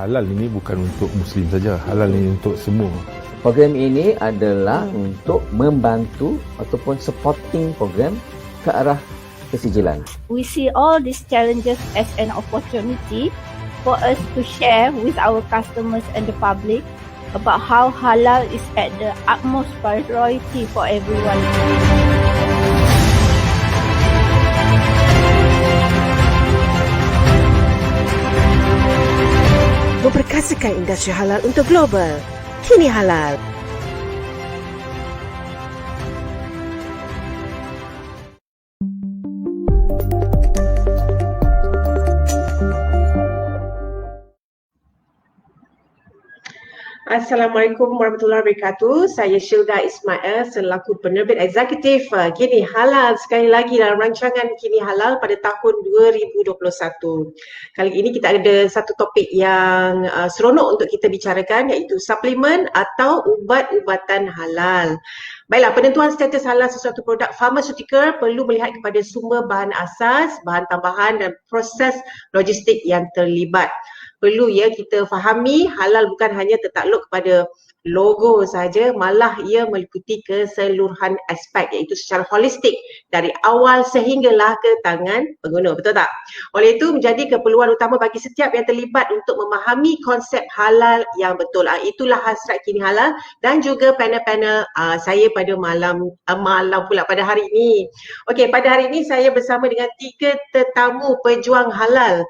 halal ini bukan untuk Muslim saja, halal ini untuk semua. Program ini adalah untuk membantu ataupun supporting program ke arah persijilan. We see all these challenges as an opportunity for us to share with our customers and the public about how halal is at the utmost priority for everyone. Memperkasakan industri halal untuk global. Kini Halal. Assalamualaikum warahmatullahi wabarakatuh. Saya Shilda Ismail selaku penerbit eksekutif Kini Halal sekali lagi dalam rancangan Kini Halal pada tahun 2021. Kali ini kita ada satu topik yang seronok untuk kita bicarakan, iaitu suplemen atau ubat-ubatan halal. Baiklah, penentuan status halal sesuatu produk farmaseutical perlu melihat kepada sumber bahan asas, bahan tambahan dan proses logistik yang terlibat. Perlu ya kita fahami halal bukan hanya tertakluk kepada logo saja, malah ia meliputi keseluruhan aspek, iaitu secara holistik dari awal sehinggalah ke tangan pengguna, betul tak? Oleh itu menjadi keperluan utama bagi setiap yang terlibat untuk memahami konsep halal yang betul. Itulah hasrat Kini Halal dan juga panel-panel saya pada malam pula pada hari ini. Okey, pada hari ini saya bersama dengan 3 tetamu pejuang halal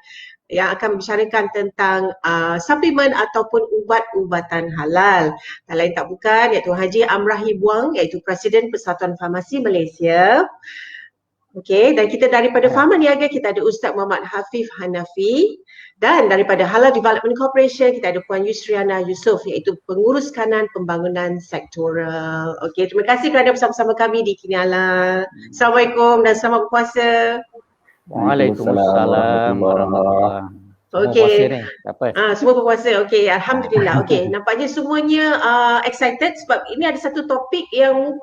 yang akan membicarakan tentang suplemen ataupun ubat-ubatan halal. Tak lain tak bukan iaitu Haji Amrahi Buang, iaitu Presiden Persatuan Farmasi Malaysia. Okey, dan kita daripada Pharma Niaga kita ada Ustaz Muhammad Hafif Hanafi, dan daripada Halal Development Corporation kita ada Puan Yusriana Yusof, iaitu Pengurus Kanan Pembangunan Sektoral. Okey, terima kasih kerana bersama-sama kami di Kini Halal. Assalamualaikum dan selamat berpuasa. Waalaikumsalam warahmatullahi wabarakatuh. Okey. Apa? Semua berpuasa. Okey, alhamdulillah. Okey, nampaknya semuanya excited sebab ini ada satu topik yang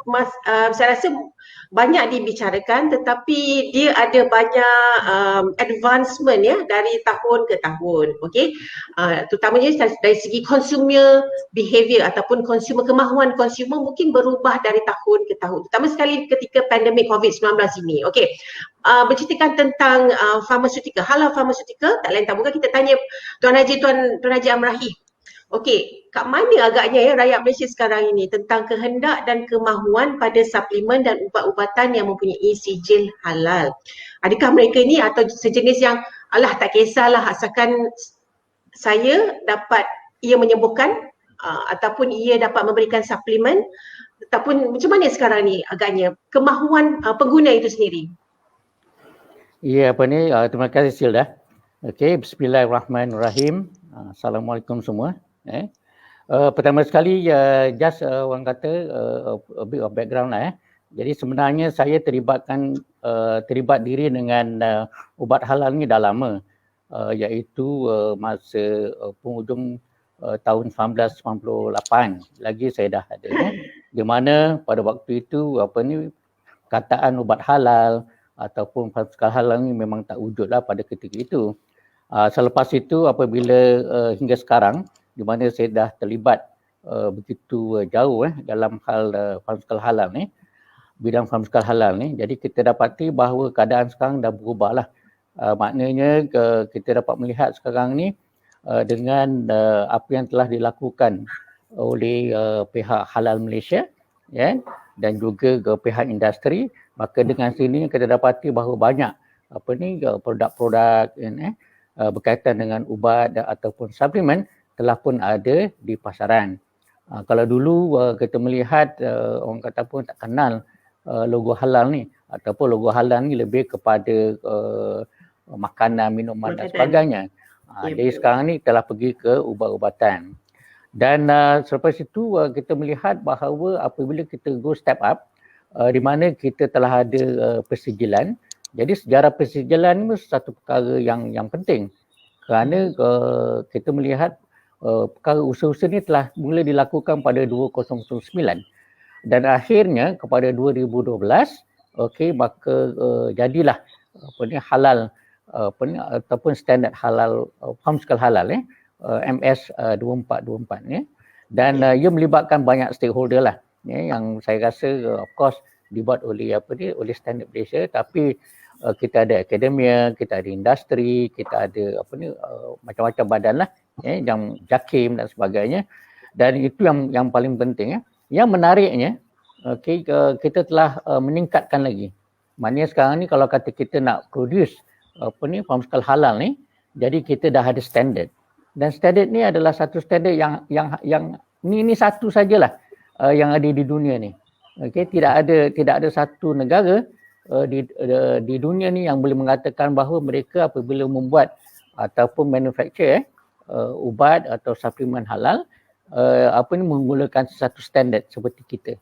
saya rasa banyak dibicarakan, tetapi dia ada banyak advancement ya dari tahun ke tahun. Okey. Terutamanya dari segi consumer behavior ataupun kemahuan consumer mungkin berubah dari tahun ke tahun. Terutama sekali ketika pandemik COVID-19 ini. Okey. Berceritakan tentang farmaseutical, halal farmaseutical, tak lain tak bukan kita tanya Tuan Haji Amrahi. Okey, kat mana agaknya ya rakyat Malaysia sekarang ini tentang kehendak dan kemahuan pada suplemen dan ubat-ubatan yang mempunyai sijil halal? Adakah mereka ini atau sejenis yang alah tak kisahlah asalkan saya dapat ia menyembuhkan ataupun ia dapat memberikan suplemen, ataupun macam mana sekarang ni agaknya kemahuan pengguna itu sendiri? Ya, terima kasih Silda. Okey, bismillahirrahmanirrahim. Assalamualaikum semua. Pertama sekali just orang kata a bit of background lah. Jadi sebenarnya saya terlibat diri dengan ubat halal ni dah lama, iaitu masa penghujung tahun 1998 lagi saya dah ada, di mana pada waktu itu kataan ubat halal ataupun farmaseutical halal ni memang tak wujudlah pada ketika itu. Selepas itu apabila hingga sekarang di mana saya dah terlibat begitu jauh dalam hal farmaseutical halal ni, bidang farmaseutical halal ni, jadi kita dapati bahawa keadaan sekarang dah berubahlah. Maknanya kita dapat melihat sekarang ni dengan apa yang telah dilakukan oleh pihak Halal Malaysia dan juga pihak industri, maka dengan sini kita dapati bahawa banyak produk-produk berkaitan dengan ubat ataupun suplemen telah pun ada di pasaran. Kalau dulu kita melihat orang kata pun tak kenal logo halal ni, ataupun logo halal ni lebih kepada makanan, minuman dan sebagainya. Jadi sekarang ni telah pergi ke ubat-ubatan. Dan selepas itu kita melihat bahawa apabila kita go step up, di mana kita telah ada persijilan. Jadi sejarah persijilan ni satu perkara yang penting, kerana kita melihat perkara usaha-usaha ni telah mula dilakukan pada 2009 dan akhirnya kepada 2012 maka jadilah halal ataupun standard halal farmaseutical halal MS 2424 ya. Dan ia melibatkan banyak stakeholder lah ya, yang saya rasa of course dibuat oleh oleh Standard Malaysia, tapi kita ada akademia, kita ada industri, kita ada macam-macam badan lah ya, yang JAKIM dan sebagainya. Dan itu yang paling penting ya. Yang menariknya kita telah meningkatkan lagi. Maknanya sekarang ni kalau kata kita nak produce pharmaceutical halal ni, jadi kita dah ada standard. Dan standard ni adalah satu standard yang ni satu sajalah yang ada di dunia ni. Tidak ada satu negara di dunia ni yang boleh mengatakan bahawa mereka apabila membuat ataupun manufacture ubat atau suplemen halal menggunakan satu standard seperti kita.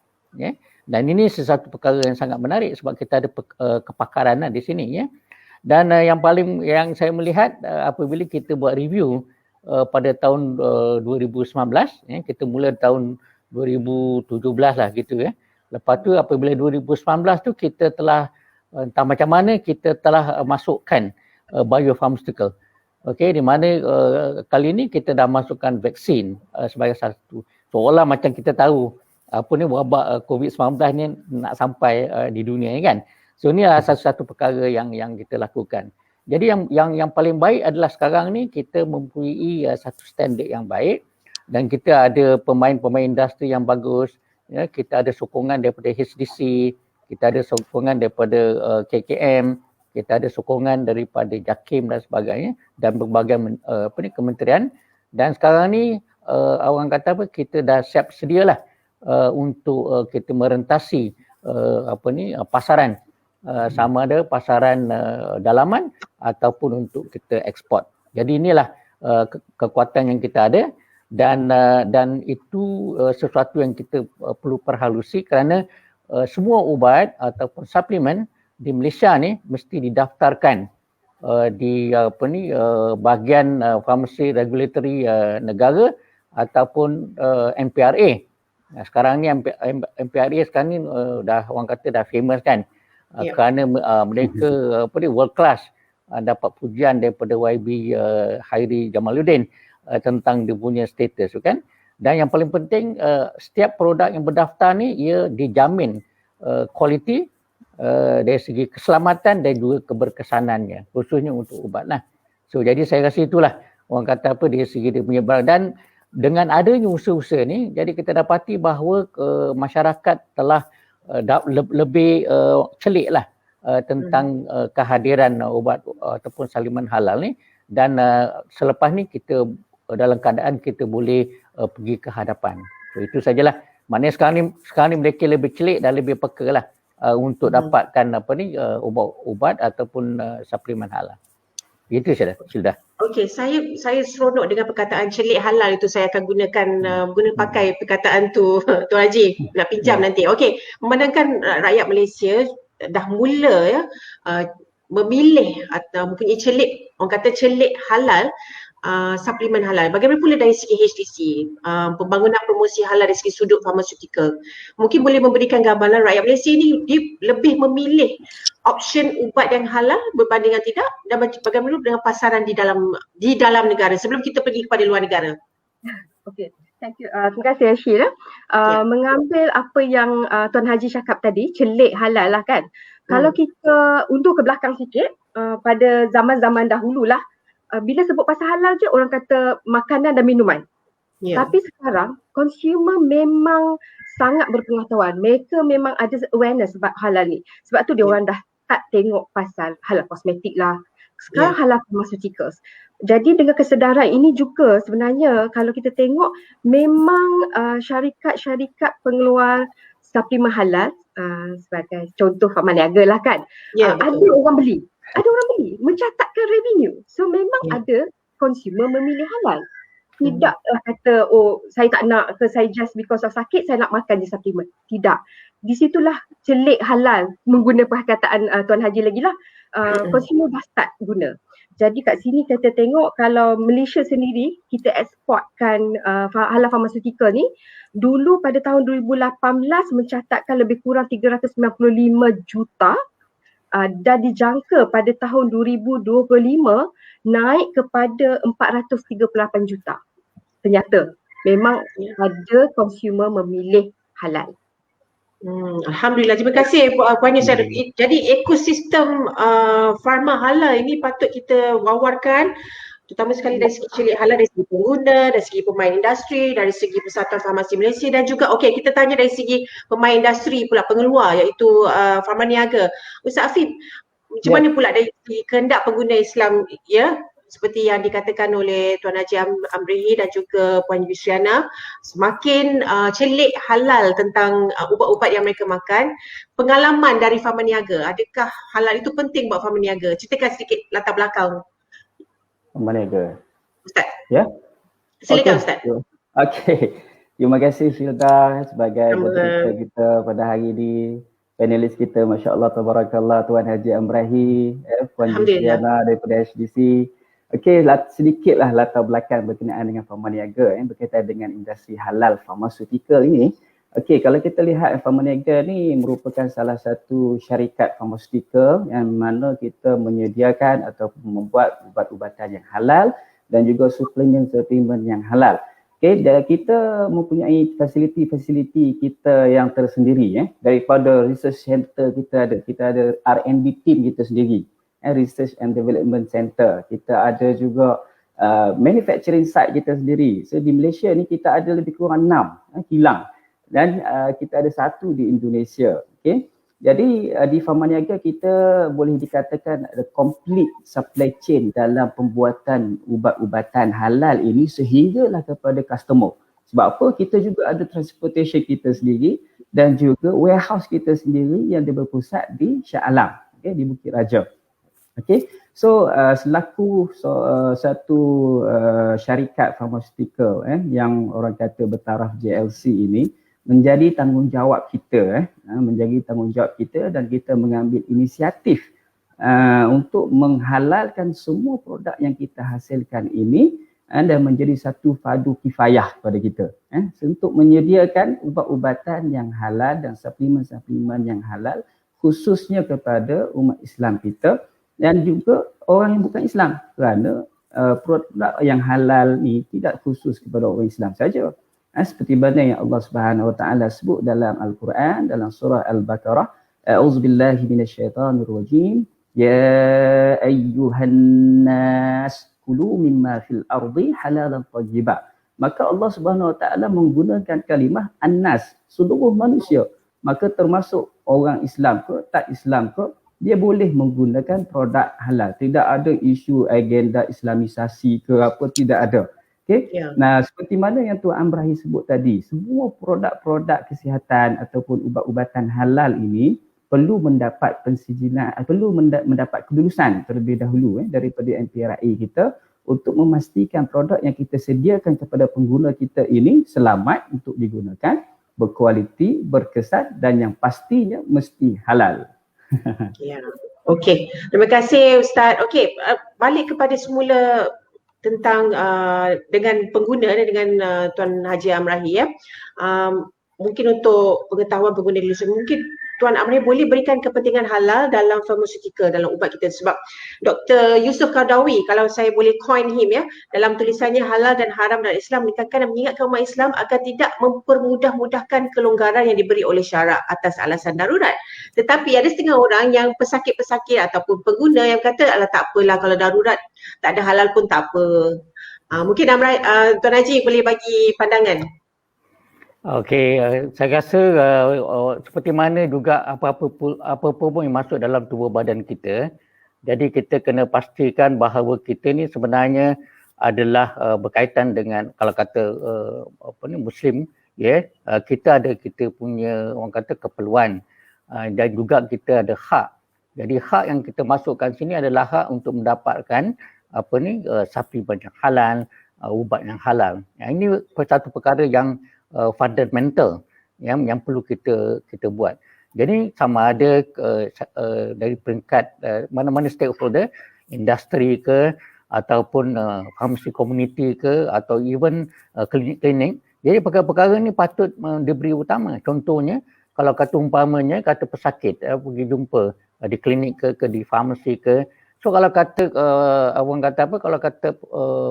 Dan ini sesuatu perkara yang sangat menarik sebab kita ada kepakaran di sini ya. Dan yang saya melihat apabila kita buat review pada tahun 2019 ya, kita mula tahun 2017 lah gitu ya. Lepas tu apabila 2019 tu kita telah entah macam mana kita telah masukkan biopharmaceutical. Di mana kali ni kita dah masukkan vaksin sebagai satu. Seolah macam kita tahu wabak COVID-19 ni nak sampai di dunia ni kan. So ni adalah satu perkara yang kita lakukan. Jadi yang paling baik adalah sekarang ni kita mempunyai satu standard yang baik dan kita ada pemain-pemain industri yang bagus. Ya, kita ada sokongan daripada HDC, kita ada sokongan daripada KKM, kita ada sokongan daripada JAKIM dan sebagainya dan berbagai kementerian. Dan sekarang ni orang kata kita dah siap sedialah untuk kita merentasi pasaran, sama ada pasaran dalaman ataupun untuk kita ekspor. Jadi inilah kekuatan yang kita ada. Dan itu sesuatu yang kita perlu perhalusi kerana semua ubat ataupun suplemen di Malaysia ni mesti didaftarkan di bahagian Pharmacy Regulatory negara ataupun MPRA. Sekarang ni MPRA sekarang ni dah orang kata dah famous kan, kerana mereka world class, dapat pujian daripada YB Hairi Jamaluddin tentang dia punya status kan. Dan yang paling penting setiap produk yang berdaftar ni ia dijamin kualiti dari segi keselamatan dan juga keberkesanannya, khususnya untuk ubat lah. So jadi saya rasa itulah orang kata dari segi dia punya barang. Dan dengan adanya usaha-usaha ni, jadi kita dapati bahawa masyarakat telah lebih celik lah tentang kehadiran ubat ataupun suplemen halal ni. Dan selepas ni kita dalam keadaan kita boleh pergi ke hadapan. So itu sajalah. Maknanya sekarang ni mereka lebih celik dan lebih peka lah untuk dapatkan ubat ataupun suplemen halal. Itu sudah. Okey, saya seronok dengan perkataan celik halal itu. Saya akan guna pakai perkataan tu Tuan Haji nak pinjam nanti. Okey, memandangkan rakyat Malaysia dah mula memilih atau mempunyai celik, orang kata celik halal, suplemen halal. Bagaimana pula dari segi HDC, pembangunan promosi halal dari segi sudut farmaceutical? Mungkin boleh memberikan gambaran rakyat Malaysia ni dia lebih memilih option ubat yang halal berbanding dengan tidak, dan bagaimana dengan pasaran di dalam negara sebelum kita pergi kepada luar negara? Okey, thank you. Terima kasih Ashir. Mengambil apa yang Tuan Haji cakap tadi, celik halal lah kan. Kalau kita undur ke belakang sikit, pada zaman-zaman dahululah, bila sebut pasal halal je orang kata makanan dan minuman. Tapi sekarang consumer memang sangat berpengetahuan. Mereka memang ada awareness sebab halal ni. Sebab tu dia orang dah start tengok pasal halal kosmetik lah. Sekarang halal pharmaceuticals. Jadi dengan kesedaran ini juga sebenarnya kalau kita tengok memang syarikat-syarikat pengeluar suplemen halal sebagai contoh Pharmaniaga lah kan. Ada orang beli. Mencatatkan revenue. So memang ada consumer memilih halal. Tidak kata saya tak nak ke, saya just because of sakit saya nak makan je suplemen. Tidak. Di situlah celik halal menggunakan perkataan Tuan Haji lagi lah. Consumer dah start guna. Jadi kat sini kita tengok kalau Malaysia sendiri kita eksportkan halal pharmaceutical ni dulu pada tahun 2018 mencatatkan lebih kurang 395 juta dah dijangka pada tahun 2025 naik kepada 438 juta. Ternyata memang ada consumer memilih halal. Alhamdulillah, terima kasih Puan Yusra. Jadi ekosistem farma halal ini patut kita wawarkan, terutama sekali dari segi celik halal, dari segi pengguna, dari segi pemain industri, dari segi Persatuan Farmasi Malaysia, dan juga kita tanya dari segi pemain industri pula, pengeluar, iaitu farma niaga. Ustaz Afif, macam mana pula dari segi kehendak pengguna Islam, ya, seperti yang dikatakan oleh Tuan Haji Amrihi dan juga Puan Yusriana, semakin celik halal tentang ubat-ubat yang mereka makan. Pengalaman dari farma niaga, adakah halal itu penting buat farma niaga? Ceritakan sedikit latar belakang. Farma niaga. Ustaz. Ya? Silakan Ustaz. Okey. Terima kasih Syilda sebagai moderator kita pada hari ini. Panelis kita, Masya Allah, Tabarakallah, Tuan Haji Amrihi, Puan Yusriana daripada HDC. Okey, sedikitlah latar belakang berkenaan dengan farma niaga berkaitan dengan industri halal farmaseutical ini. Okey, kalau kita lihat farma niaga ni merupakan salah satu syarikat farmaseutical yang mana kita menyediakan atau membuat ubat-ubatan yang halal dan juga suplemen-suplemen yang halal. Okey, dan kita mempunyai fasiliti-fasiliti kita yang tersendiri daripada research center kita ada R&D team kita sendiri. Research and Development Center. Kita ada juga manufacturing site kita sendiri. So di Malaysia ni kita ada lebih kurang 6 kilang dan kita ada 1 di Indonesia. Okay? Jadi di farma niaga kita boleh dikatakan ada complete supply chain dalam pembuatan ubat-ubatan halal ini sehinggalah kepada customer. Sebab apa? Kita juga ada transportation kita sendiri dan juga warehouse kita sendiri yang berpusat di Shah Alam, di Bukit Raja. Okay, so selaku satu syarikat farmaseutical yang orang kata bertaraf JLC ini menjadi tanggungjawab kita, dan kita mengambil inisiatif untuk menghalalkan semua produk yang kita hasilkan ini dan menjadi satu fardu kifayah pada kita untuk menyediakan ubat-ubatan yang halal dan suplemen-suplemen yang halal khususnya kepada umat Islam kita dan juga orang yang bukan Islam, kerana produk yang halal ni tidak khusus kepada orang Islam saja. Seperti mana yang Allah Subhanahu Wa Taala sebut dalam Al-Quran dalam surah Al-Baqarah, A'udzubillahi minasyaitanirrajim, ya ayyuhan nas kulu mimma fil ardi halalan thayyiba. Maka Allah Subhanahu Wa Taala menggunakan kalimah an-nas, seluruh manusia. Maka termasuk orang Islam ke tak Islam ke, dia boleh menggunakan produk halal. Tidak ada isu agenda Islamisasi ke apa, tidak ada. Okay? Nah, seperti mana yang Tuan Amrihi sebut tadi, semua produk-produk kesihatan ataupun ubat-ubatan halal ini perlu mendapat pensijilan, perlu mendapat kelulusan terlebih dahulu daripada MPRI kita untuk memastikan produk yang kita sediakan kepada pengguna kita ini selamat untuk digunakan, berkualiti, berkesan dan yang pastinya mesti halal. Okey, terima kasih Ustaz. Okey, balik kepada semula tentang dengan pengguna dengan Tuan Haji Amrihi mungkin untuk pengetahuan pengguna di luar, mungkin Tuan Amrihi boleh berikan kepentingan halal dalam pharmaceutical, dalam ubat kita, sebab Dr. Yusuf Qaradawi, kalau saya boleh coin him dalam tulisannya Halal dan Haram dalam Islam, menekankan dan mengingatkan umat Islam agar tidak mempermudah-mudahkan kelonggaran yang diberi oleh syarak atas alasan darurat. Tetapi ada setengah orang yang pesakit-pesakit ataupun pengguna yang kata, alah tak apalah kalau darurat, tak ada halal pun tak apa. Mungkin Tuan Haji boleh bagi pandangan. Okey, saya rasa seperti mana juga apa-apa pun yang masuk dalam tubuh badan kita, jadi kita kena pastikan bahawa kita ni sebenarnya adalah berkaitan dengan, kalau kata Muslim, kita punya orang kata keperluan dan juga kita ada hak. Jadi hak yang kita masukkan sini adalah hak untuk mendapatkan suplemen yang halal, ubat yang halal. Ini satu perkara yang fundamental yang perlu kita buat. Jadi sama ada dari peringkat mana-mana stakeholder, industri ke ataupun pharmacy community ke atau even klinik-klinik. Jadi perkara-perkara ni patut diberi utama. Contohnya kalau kata umpamanya kata pesakit pergi jumpa di klinik ke di farmasi ke. So kalau kata orang kata apa, kalau kata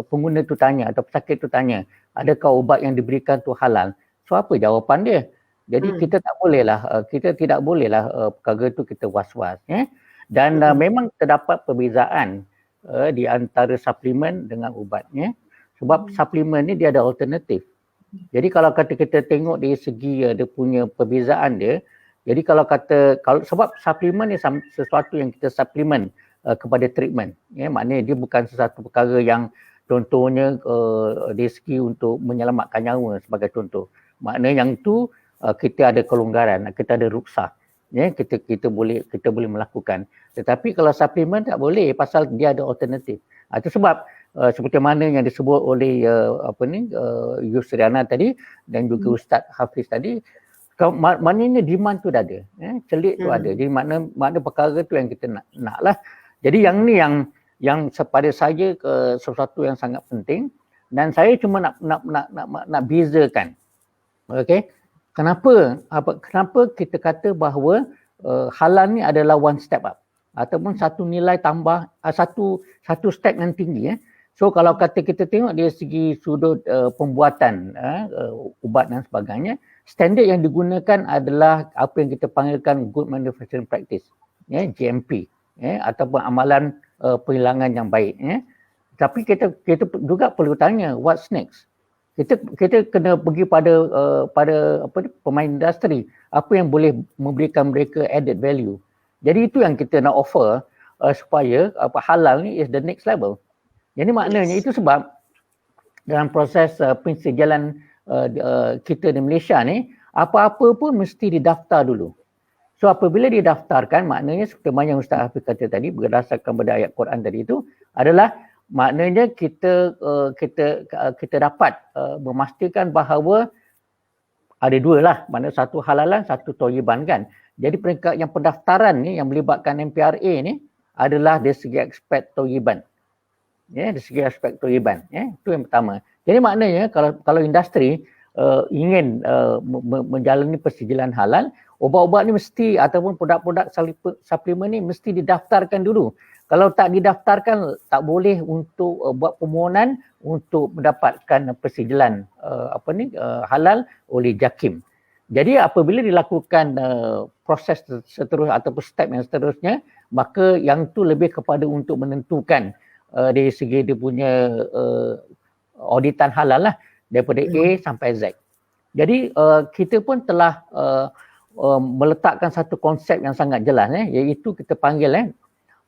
pengguna tu tanya atau pesakit tu tanya, adakah ubat yang diberikan tu halal? So apa jawapan dia? Jadi kita tak bolehlah, kita tidak bolehlah perkara tu kita was-was. Dan memang terdapat perbezaan di antara suplemen dengan ubatnya. Sebab suplemen ni dia ada alternatif. Jadi kalau kata kita tengok dari segi dia punya perbezaan dia, jadi kalau sebab suplemen ni sesuatu yang kita suplemen kepada treatment. Maknanya dia bukan sesuatu perkara yang contohnya dari segi untuk menyelamatkan nyawa sebagai contoh. Maknanya yang tu kita ada kelonggaran, kita ada rukhsah. Kita boleh melakukan. Tetapi kalau suplemen tak boleh pasal dia ada alternatif. Itu sebab seperti mana yang disebut oleh Yusriana tadi dan juga Ustaz Hafiz tadi, maknanya demand tu dah ada, celik tu ada. Jadi makna perkara tu yang kita nak lah. Jadi yang ni yang pada saya sesuatu yang sangat penting, dan saya cuma nak bezakan. Okey. Kenapa kita kata bahawa halal ni adalah one step up ataupun satu nilai tambah, satu step yang tinggi. So kalau kata kita tengok dari segi sudut pembuatan ubat dan sebagainya, standard yang digunakan adalah apa yang kita panggilkan good manufacturing practice, GMP, ataupun amalan penghilangan yang baik. Tapi kita juga perlu tanya what's next. Kita kena pergi pada pemain industri, apa yang boleh memberikan mereka added value. Jadi itu yang kita nak offer supaya halal ni is the next level. Jadi maknanya itu sebab dalam proses pensejalan kita di Malaysia ni, apa-apa pun mesti didaftar dulu. So apabila didaftarkan, maknanya seperti mana yang Ustaz Hafiz kata tadi, berdasarkan pada ayat Quran tadi itu, adalah maknanya kita dapat memastikan bahawa ada dua lah, maknanya satu halalan, satu thayyiban kan. Jadi peringkat yang pendaftaran ni yang melibatkan MPRA ni adalah dari segi aspek thayyiban. Dari segi aspek thayyiban. Itu yang pertama. Jadi maknanya kalau industri ingin menjalani persejalan halal, ubat-ubat ni mesti ataupun produk-produk suplemen ni mesti didaftarkan dulu. Kalau tak didaftarkan, tak boleh untuk buat permohonan untuk mendapatkan persejalan halal oleh JAKIM. Jadi apabila dilakukan proses seterusnya ataupun step yang seterusnya, maka yang tu lebih kepada untuk menentukan dari segi dia punya auditan halal lah, daripada A sampai Z. Jadi kita pun telah meletakkan satu konsep yang sangat jelas, iaitu kita panggil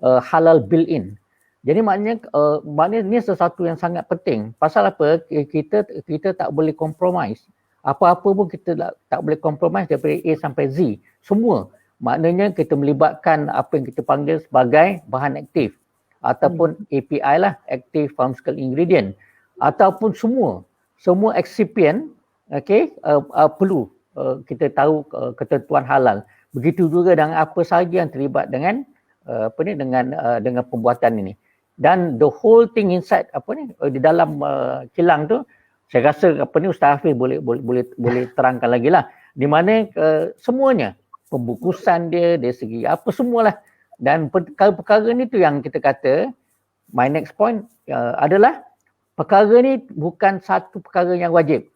halal built-in. Jadi maknanya ini sesuatu yang sangat penting. Pasal apa? Kita tak boleh compromise. Apa-apa pun kita tak boleh compromise daripada A sampai Z. Semua. Maknanya kita melibatkan apa yang kita panggil sebagai bahan aktif ataupun API lah, active pharmaceutical ingredient, ataupun semua excipient, perlu kita tahu ketentuan halal. Begitu juga dengan apa sahaja yang terlibat dengan dengan pembuatan ini. Dan the whole thing inside di dalam kilang tu, saya rasa Ustaz Hafiz boleh terangkan lagi lah, di mana semuanya, pembukusan dia dari segi apa semualah. Dan perkara ni tu yang kita kata, my next point adalah perkara ni bukan satu perkara yang wajib.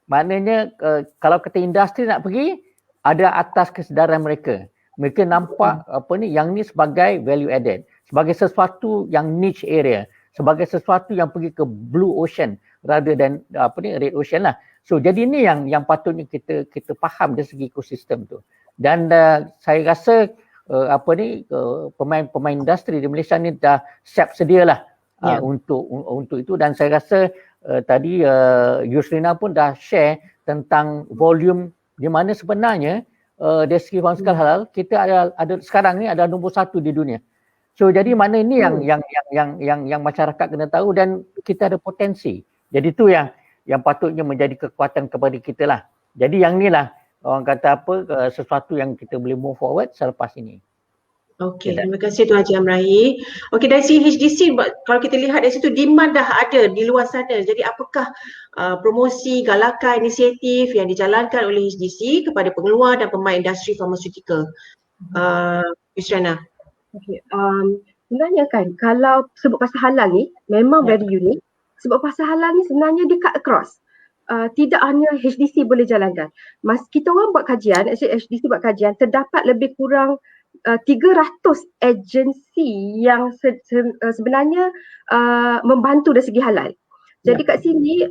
Maknanya kalau kata industri nak pergi, ada atas kesedaran mereka. Mereka nampak yang ni sebagai value added, sebagai sesuatu yang niche area, sebagai sesuatu yang pergi ke blue ocean rather than red ocean lah. So jadi ni yang patutnya kita faham dari segi ekosistem tu. Dan saya rasa pemain industri di Malaysia ni dah siap sedialah untuk itu. Dan saya rasa tadi Yusrina pun dah share tentang volume di mana sebenarnya dari segi pharmaceutical halal kita ada sekarang ni ada nombor 1 di dunia. So jadi mana ini yang masyarakat kena tahu, dan kita ada potensi. Jadi itu yang patutnya menjadi kekuatan kepada kita lah. Jadi yang ni lah orang kata sesuatu yang kita boleh move forward selepas ini. Okey, terima kasih Tuan Haji Amrahi. Okey, dari segi HDC, kalau kita lihat dari situ demand dah ada di luar sana. Jadi apakah promosi, galakan, inisiatif yang dijalankan oleh HDC kepada pengeluar dan pemain industri farmaseutical? Yusrana. Okay. Sebenarnya kan kalau sebut pasal halal ni memang very unique. Sebab pasal halal ni sebenarnya dia cut across. Tidak hanya HDC boleh jalankan. Kita orang buat kajian, HDC buat kajian, terdapat lebih kurang 300 agensi yang sebenarnya membantu dari segi halal. Jadi kat sini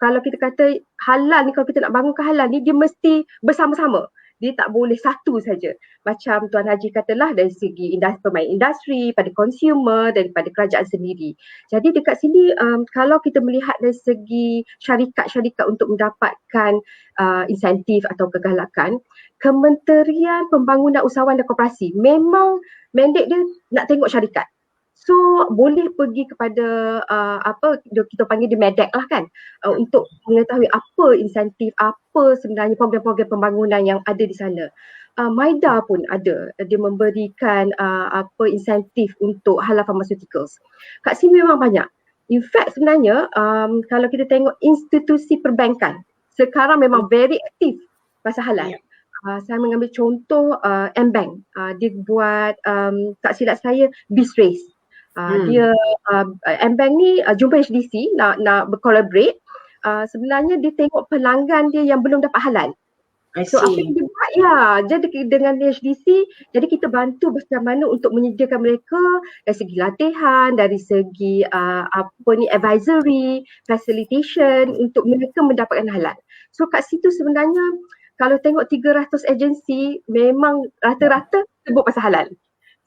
kalau kita kata halal ni, kalau kita nak bangunkan halal ni, dia mesti bersama-sama. Dia tak boleh satu saja. Macam Tuan Haji katalah dari segi pemain industri, pada consumer, daripada kerajaan sendiri. Jadi dekat sini kalau kita melihat dari segi syarikat-syarikat untuk mendapatkan insentif atau kegalakan, Kementerian Pembangunan Usahawan dan Koperasi memang mandate dia nak tengok syarikat. So boleh pergi kepada kita panggil dia MEDEC lah kan, untuk mengetahui apa insentif, apa sebenarnya program-program pembangunan yang ada di sana. MIDA pun ada, dia memberikan insentif untuk halal pharmaceuticals. Kat sini memang banyak. In fact sebenarnya kalau kita tengok institusi perbankan sekarang memang very aktif pasal halal. Saya mengambil contoh M-Bank, dia buat tak silap saya BizRace. Dia M-Bank ni jumpa HDC nak bercollaborate. Sebenarnya dia tengok pelanggan dia yang belum dapat halal. So apa yang dia buat jadi dengan HDC, jadi kita bantu bagaimana untuk menyediakan mereka dari segi latihan, dari segi advisory, facilitation untuk mereka mendapatkan halal. So kat situ sebenarnya kalau tengok 300 agensi memang rata-rata sebut pasal halal.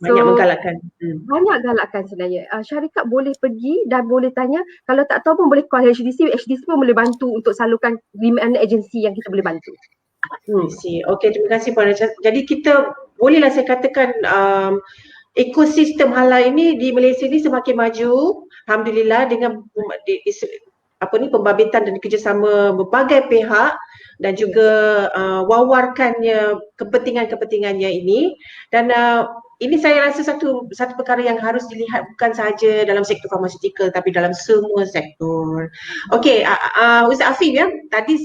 Banyak menggalakkan. Banyak galakkan sebenarnya. Syarikat boleh pergi dan boleh tanya, kalau tak tahu pun boleh call HDC pun boleh bantu untuk salurkan di mana agensi yang kita boleh bantu. Okey, terima kasih Puan Raja. Jadi kita bolehlah saya katakan ekosistem halal ini di Malaysia ni semakin maju, alhamdulillah, dengan pembabitan dan kerjasama berbagai pihak dan juga wawarkannya kepentingannya ini. Dan ini saya rasa satu perkara yang harus dilihat bukan sahaja dalam sektor farmaceutical tapi dalam semua sektor. Okey, Ustaz Afif tadi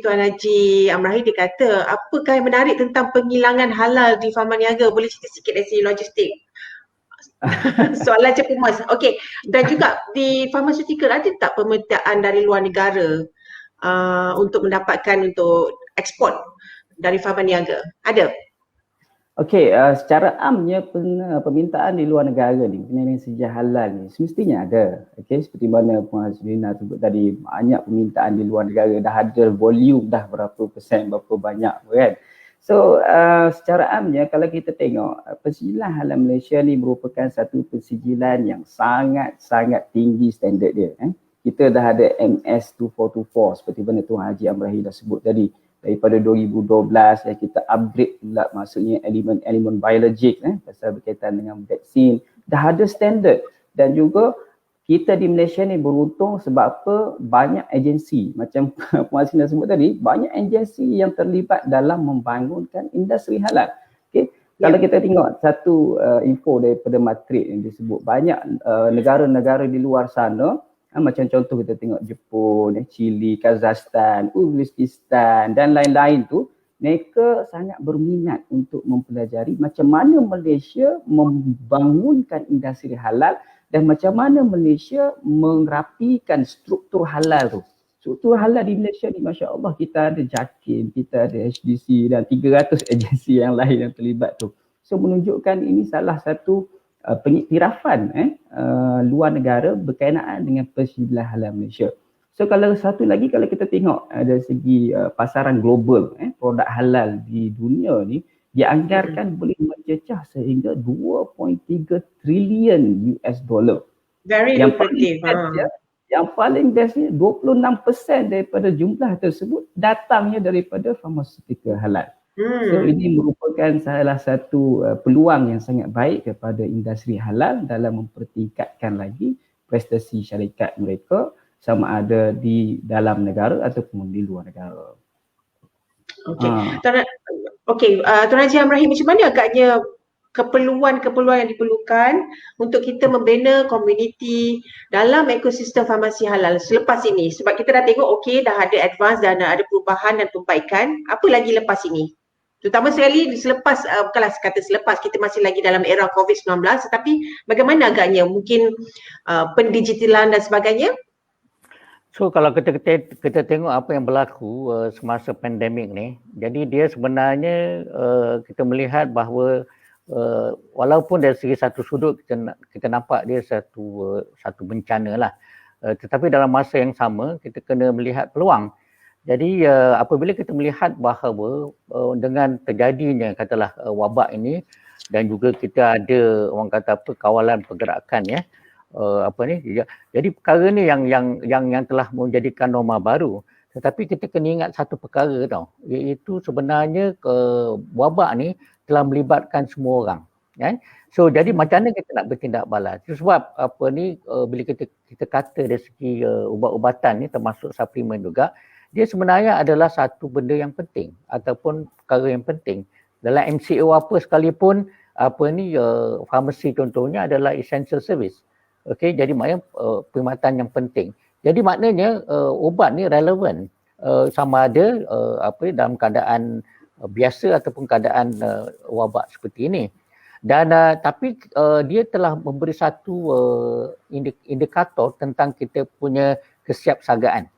Tuan Haji Amrahi dia kata apakah yang menarik tentang penghilangan halal di Farman Niaga? Boleh cerita sikit dari segi logistik? Soalan cepumas. Okey, dan juga di farmaceutical ada tak permintaan dari luar negara untuk mendapatkan untuk ekspor dari Farman Niaga? Ada? Okey, secara amnya permintaan di luar negara ni mengenai sejak halal ni semestinya ada. Okey, seperti mana Puan Hazlina sebut tadi, banyak permintaan di luar negara, dah ada volume dah berapa persen, berapa banyak kan. So secara amnya kalau kita tengok persijilan halal Malaysia ni merupakan satu persijilan yang sangat-sangat tinggi standard dia. Kita dah ada MS2424 seperti mana Tuan Haji Amrahi dah sebut tadi. Daripada 2012 kita upgrade pula, maksudnya elemen biologik pasal berkaitan dengan vaksin, dah ada standard. Dan juga kita di Malaysia ni beruntung sebab apa, banyak agensi macam Puan Hasina sebut tadi, banyak agensi yang terlibat dalam membangunkan industri halal. Okay? Kalau kita tengok satu info daripada Matrik yang disebut, banyak negara-negara di luar sana, macam contoh kita tengok Jepun, Chile, Kazakhstan, Uzbekistan dan lain-lain tu, mereka sangat berminat untuk mempelajari macam mana Malaysia membangunkan industri halal dan macam mana Malaysia merapikan struktur halal tu. Struktur halal di Malaysia ni, Masya Allah, kita ada JAKIM, kita ada HDC dan 300 agensi yang lain yang terlibat tu. So menunjukkan ini salah satu pengiktirafan luar negara berkenaan dengan persijilan halal Malaysia. So kalau satu lagi, kalau kita tengok dari segi pasaran global, produk halal di dunia ni dianggarkan boleh mencecah sehingga 2.3 triliun US dollar. Very lucrative. Yang paling bestnya 26% daripada jumlah tersebut datangnya daripada farmaceutical halal. So ini merupakan salah satu peluang yang sangat baik kepada industri halal dalam mempertingkatkan lagi prestasi syarikat mereka sama ada di dalam negara ataupun di luar negara. Okey, Tuan Haji Amrahi, macam mana agaknya keperluan yang diperlukan untuk kita membina komuniti dalam ekosistem farmasi halal selepas ini? Sebab kita dah tengok dah ada advance dan ada perubahan dan perbaikan. Apa lagi lepas ini? Terutama sekali selepas, bukanlah kata selepas, kita masih lagi dalam era COVID-19, tetapi bagaimana agaknya mungkin pendigitalan dan sebagainya? So kalau kita tengok apa yang berlaku semasa pandemik ni, jadi dia sebenarnya kita melihat bahawa walaupun dari segi satu sudut kita nampak dia satu bencana lah, tetapi dalam masa yang sama kita kena melihat peluang. Jadi apabila kita melihat bahawa dengan terjadinya katalah wabak ini dan juga kita ada orang kata apa kawalan pergerakan ya, jadi perkara ni yang telah menjadikan norma baru. Tetapi kita kena ingat satu perkara tau, iaitu sebenarnya wabak ni telah melibatkan semua orang, kan? So jadi macam mana kita nak bertindak balas? Itu sebab bila kita kata dari segi ubat-ubatan ni termasuk suplemen juga, dia sebenarnya adalah satu benda yang penting ataupun perkara yang penting. Dalam MCO apa sekalipun, farmasi contohnya adalah essential service. Okey, jadi maknanya perkhidmatan yang penting. Jadi maknanya ubat ni relevan sama ada dalam keadaan biasa ataupun keadaan wabak seperti ini. Dan tapi dia telah memberi satu indikator tentang kita punya kesiapsagaan.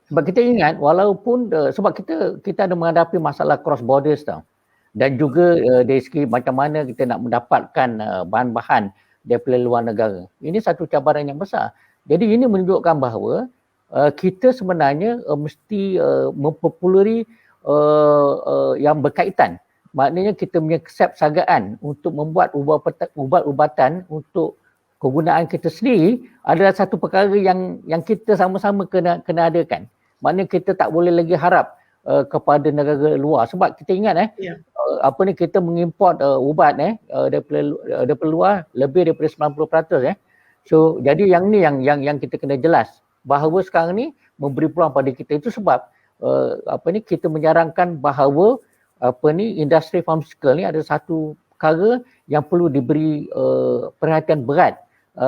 Sebab kita ingat walaupun sebab kita ada menghadapi masalah cross borders tau. Dan juga dari segi macam mana kita nak mendapatkan bahan-bahan daripada luar negara. Ini satu cabaran yang besar. Jadi ini menunjukkan bahawa kita sebenarnya mesti mempopulari yang berkaitan. Maknanya kita punya kesiapsagaan untuk membuat ubat-ubatan untuk kegunaan kita sendiri adalah satu perkara yang kita sama-sama kena adakan. Maknanya kita tak boleh lagi harap kepada negara luar, sebab kita ingat kita mengimport ubat daripada luar lebih daripada 90%. So jadi yang ni yang kita kena jelas bahawa sekarang ni memberi peluang pada kita. Itu sebab kita menyarankan bahawa industri pharmaceutical ni ada satu perkara yang perlu diberi perhatian berat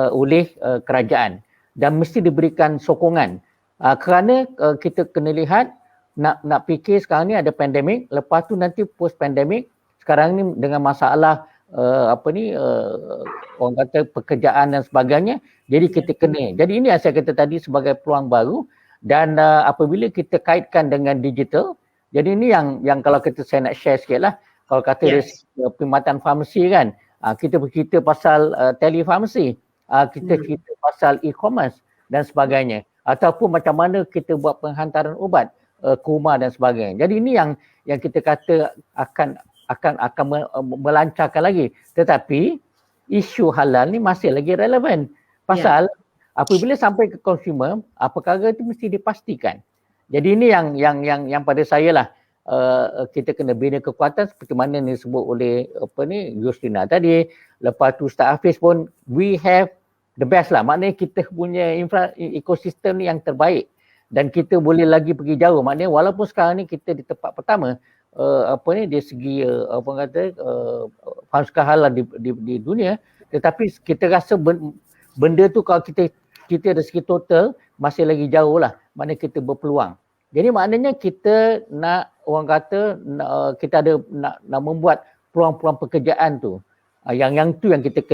oleh kerajaan dan mesti diberikan sokongan kerana kita kena lihat nak fikir sekarang ni ada pandemik, lepas tu nanti post pandemik, sekarang ni dengan masalah orang kata pekerjaan dan sebagainya, jadi kita kena. Jadi ini yang saya kata tadi sebagai peluang baru. Dan apabila kita kaitkan dengan digital, jadi ini yang kalau saya nak share sikit lah, kalau kata perkhidmatan farmasi kan, kita bercerita pasal telefarmasi, kita cerita pasal e-commerce dan sebagainya, ataupun macam mana kita buat penghantaran ubat ke rumah dan sebagainya. Jadi ini yang kita kata akan melancarkan lagi. Tetapi isu halal ni masih lagi relevan. Pasal apabila sampai ke consumer, perkara itu mesti dipastikan. Jadi ini yang pada saya lah, kita kena bina kekuatan seperti mana yang disebut oleh Yusrina tadi. Lepas tu Ustaz Hafiz pun, we have the best lah. Maknanya kita punya ekosistem ni yang terbaik. Dan kita boleh lagi pergi jauh. Maknanya walaupun sekarang ni kita di tempat pertama dari segi pharmaceutical halal di dunia, tetapi kita rasa benda tu kalau kita dari segi total masih lagi jauh lah. Maknanya kita berpeluang. Jadi maknanya kita nak kita ada nak membuat peluang-peluang pekerjaan tu. Yang tu yang kita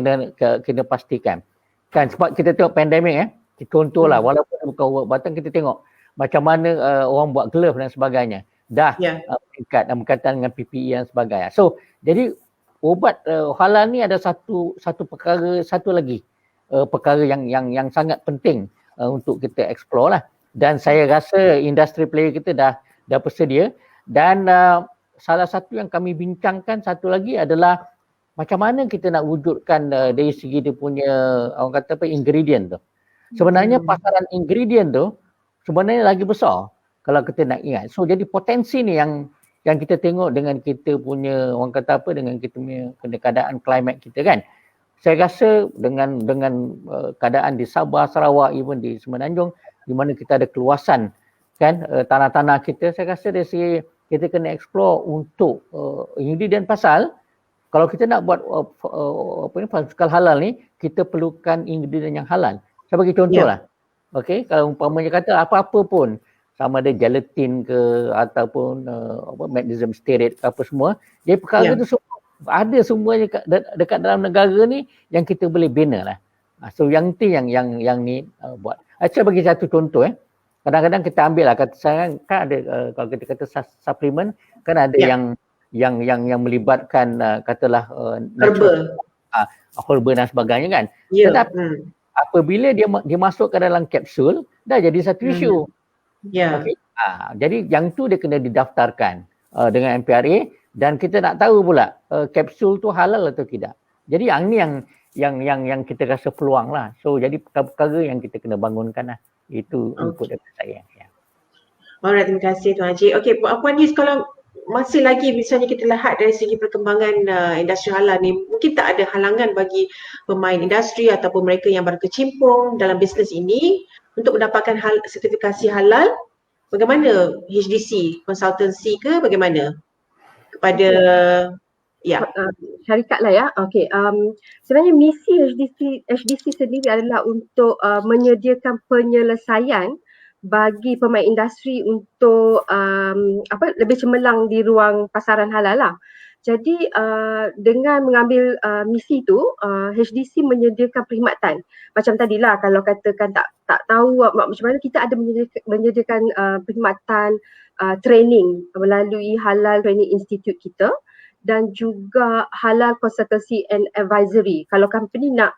kena pastikan. Kan sebab kita tengok pandemik contohlah, walaupun bukan ubat-ubatan, kita tengok macam mana orang buat glove dan sebagainya. Dah meningkat dan berkaitan dengan PPE dan sebagainya. So, jadi ubat halal ni ada satu perkara, satu lagi perkara yang sangat penting untuk kita explore lah. Dan saya rasa industri player kita dah bersedia. Dan salah satu yang kami bincangkan satu lagi adalah macam mana kita nak wujudkan dari segi dia punya orang kata ingredient tu. Sebenarnya pasaran ingredient tu sebenarnya lagi besar kalau kita nak ingat. So jadi potensi ni yang kita tengok dengan kita punya orang kata dengan kita punya keadaan climate kita kan. Saya rasa dengan keadaan di Sabah, Sarawak, even di Semenanjung di mana kita ada keluasan kan tanah-tanah kita, saya rasa dari segi kita kena explore untuk ingredient pasal kalau kita nak buat pharmaceutical halal ni, kita perlukan ingredient yang halal. Saya bagi contoh lah. Okey, kalau umpamanya kata apa-apa pun sama ada gelatin ke ataupun magnesium stearate ke apa semua. Jadi perkara tu semua ada semuanya dekat dalam negara ni yang kita boleh bina lah. So yang tu yang ni buat. Saya bagi satu contoh Kadang-kadang kita ambil lah kata sekarang kan ada kalau kita kata suplemen kan ada yang melibatkan katalah natural herba dan sebagainya kan. Tetapi apabila dia masuk ke dalam kapsul dah jadi satu isu. Okay? Jadi yang tu dia kena didaftarkan dengan MPRA dan kita nak tahu pula kapsul tu halal atau tidak. Jadi yang ni yang kita rasa peluang lah. So jadi perkara yang kita kena bangunkan lah. Itu input daripada saya. Alright, terima kasih Tuan Haji. Okey, Puan Nis, kalau masih lagi misalnya kita lihat dari segi perkembangan industri halal ni, mungkin tak ada halangan bagi pemain industri ataupun mereka yang berkecimpung dalam bisnes ini untuk mendapatkan sertifikasi halal. Bagaimana HDC, konsultansi ke bagaimana? Kepada syarikat lah ya. Okey. Sebenarnya misi HDC sendiri adalah untuk menyediakan penyelesaian bagi pemain industri untuk lebih cemerlang di ruang pasaran halal lah. Jadi dengan mengambil misi tu, HDC menyediakan perkhidmatan. Macam tadilah kalau katakan tak tahu macam mana, kita ada menyediakan perkhidmatan training melalui Halal Training Institute kita dan juga Halal Consultancy and Advisory. Kalau company nak